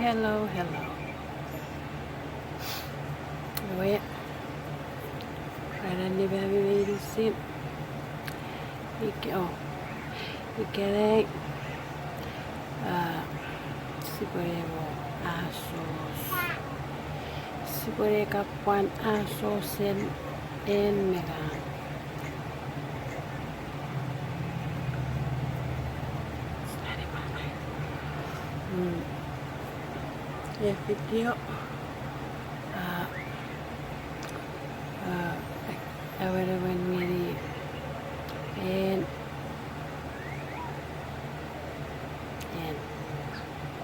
hello. Oi, para ni baby baby sim. Ikerei si puedo asos. Si puede kapuan asos en megan. El video aware when meri and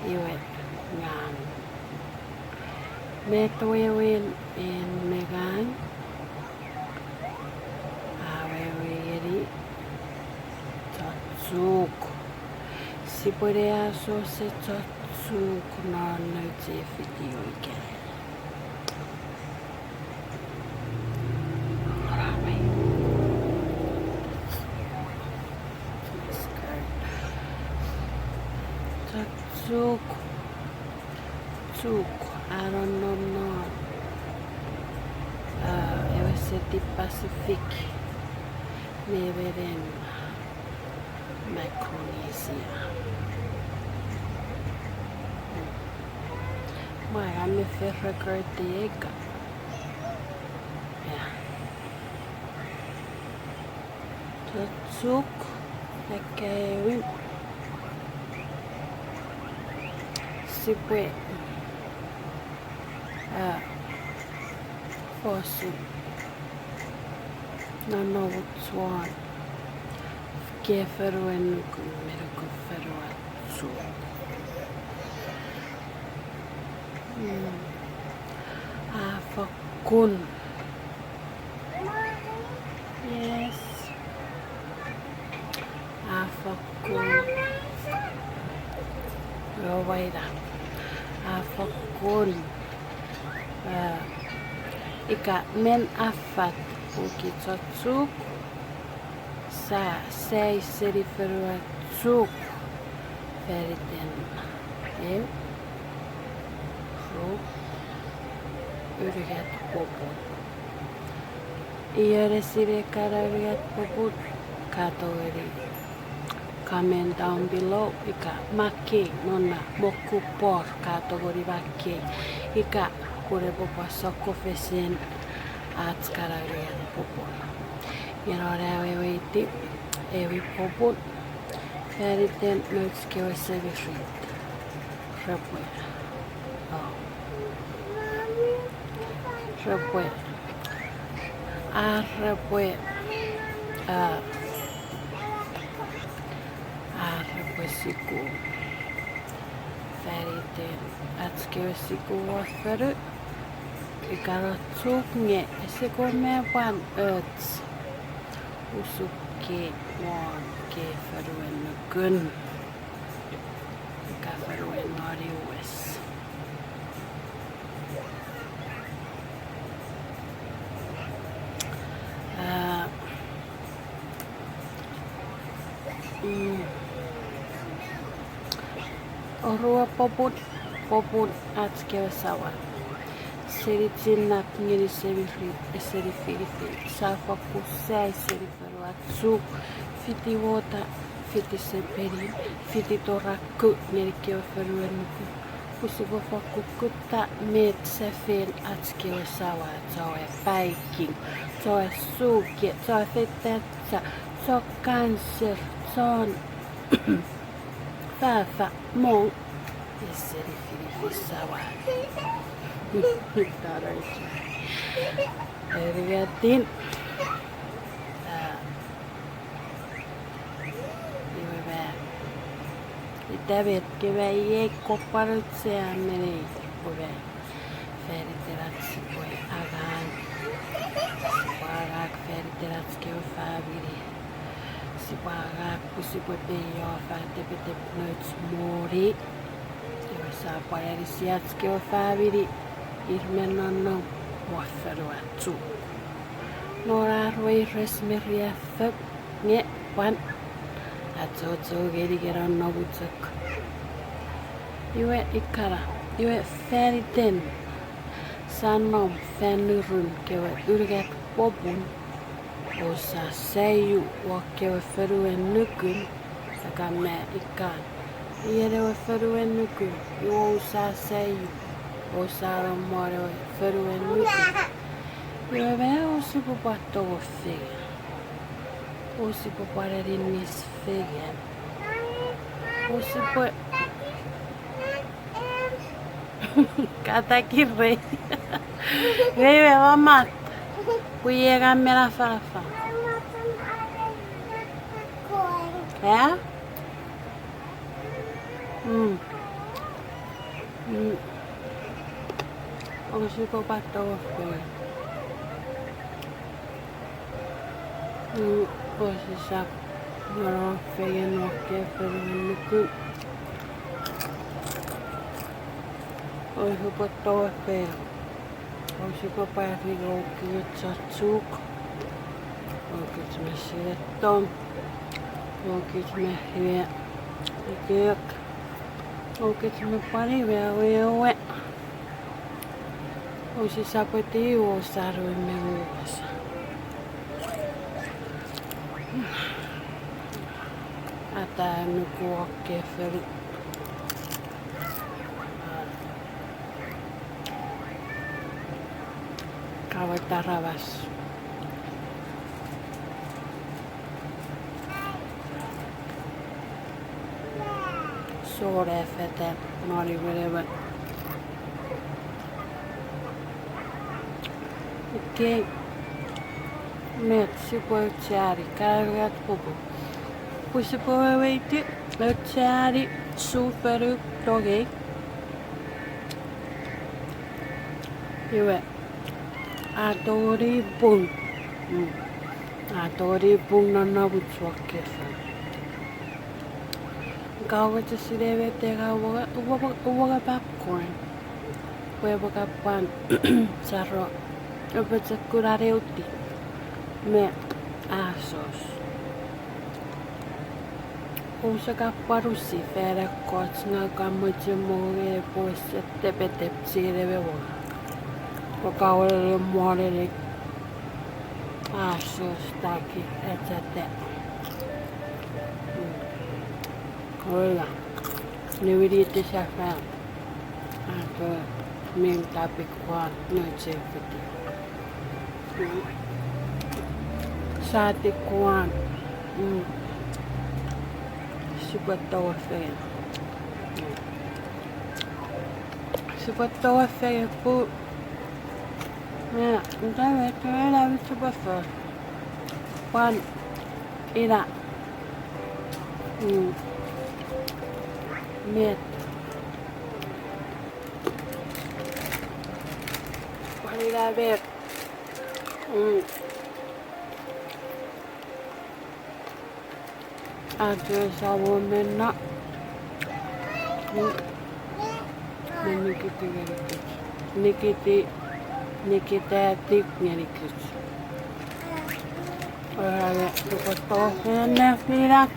iwe ngan metowen en megan awere tatsuk si puede asos tatsuk non te video again. Tsuk, I don't know. It was the Pacific, maybe in Micronesia. I'm a fair record the egg. Yeah. Tsuk, like Sipwe Fosu no which one Keferu and Miracle Ferua Su Afakun. Yes, Afakun. Rowaida Afakun Ika men afat Uki Tatsuk Sa Sei Seri Ferua Tsuk Feriten Ro Urigat Poput Ieresire Karariat Poput Katori. Comment down below ika maki nona moku por kategori vaki ika kure popo soko fesen atskararian popo yanora weiti evi popo eriten nutske sevi frit rapue rapue Siku Feriten Atske siku waferu Ikara tsuknye Siku mewan öts Usuke wan ke feruen gun Ika feruen nari wes Orua poput atske sawa. Seri tinnak ngiri seri filifil. Safa kusai seri ferua tsuk. Fiti wota, fiti seperi, fiti torakku ngiri keo feruen nuku. Kusigo fakukutta met sefel atske sawa. Tsoe päiking, tsoe suukie, tsoe fetetsa, tsoe cancer, tsoe Fafa mong Seri filifisawa Taraycha Erigatin Iwebe Itabet Kibaye Koparutseamere Iwebe Feriteratsi Pue Agan Siparak Feriteratski Fabiri Siparak Pusipopeyo Fatepete Nuts Mori Iwesa Parisiatski Fabiri Irmenano Waferuatsu Nora Rui Resmiria Fub Nye One Atso Gerigeran Nobutuk Iwe Ikara Iwe färiten sanom fänurun kewe yrgät popun osa seiju wa kewe feruen nykyn joka mä ikaan. Iere feruen nykyn jo osa seiju osa on muodo feruen nykyn. Iwe vä osi patto offiga. Osi parerin mis figen. Osi Katakin rey. Rey me va a matar. Voy a llegarme a la fafa. ¿Eh? Osi patto offiga. Osi saa muodo figen ohkeen feruen nykyn. Oisi patto fea. Oisi papari louki tsatsuk. Loukit me sietton. Loukit me hyö. Ikiök. Loukit me pari veue. Oisi sapeti uosaruimme uuvassa. Ata nyku ohkeen feri. Kavata ravas. Sore fete nori verevä. Okei. Metsi voi tjäri kärgät pupu. Pussi voi veiti. Tjäri superu togi. Iwe. Adori bun. Adori bun na butsuakkeessa. Kauwata sideve tega uwaga popcorn. Uwaga pan sarro. Upetsa kurareutti. Me asos. Uusaka parusi fere kotsnga kamutsi muge pois tepetep sideve uwaga. Kauwelle muodelle asostakin, et sä tee. Kyllä. Ne yritti sä vähän. Min läpi kuvaan nyt se piti. Saati kuvaan. Super fea. Super fea puu. Ja, mitä vettä meillä vittu paffa. Vaan ina. Miet. Vaan ina ver. Aduh sawo mena. Nikita tiknielikyt. Olemme tukotohenne filat.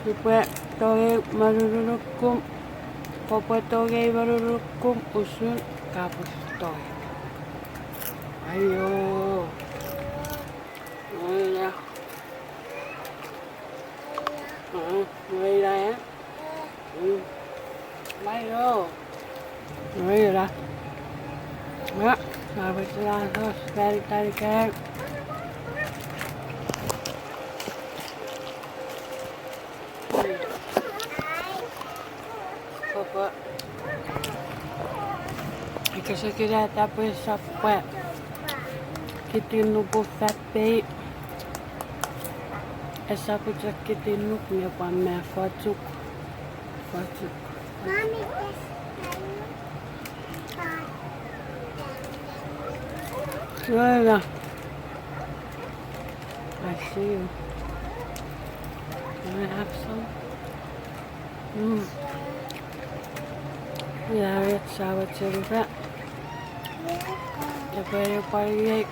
Tupe toge marurukkum. Popo toge marurukkum usun kapustoi. Ayo. Ayo. Người đây á. Mấy đô. Người rồi đó. Đó. Rồi bây giờ thôi. Tay cái. Papa. Kasi kira tapos sa pwet. Kitinu po fatpay. Esa po sa kitinu niya pa may fatsuk. Mommy, Voilà. I see you. Can I have some? Yeah, it's sour chili fat. The very party.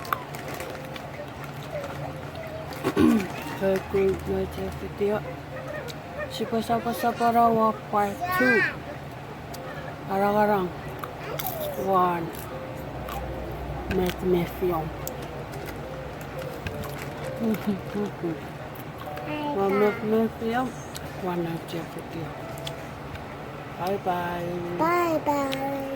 Very good, my video. Super Rawa Part 2. Arang-arang. One. Magnesium. One magnesium. One activity. Bye bye. Bye bye.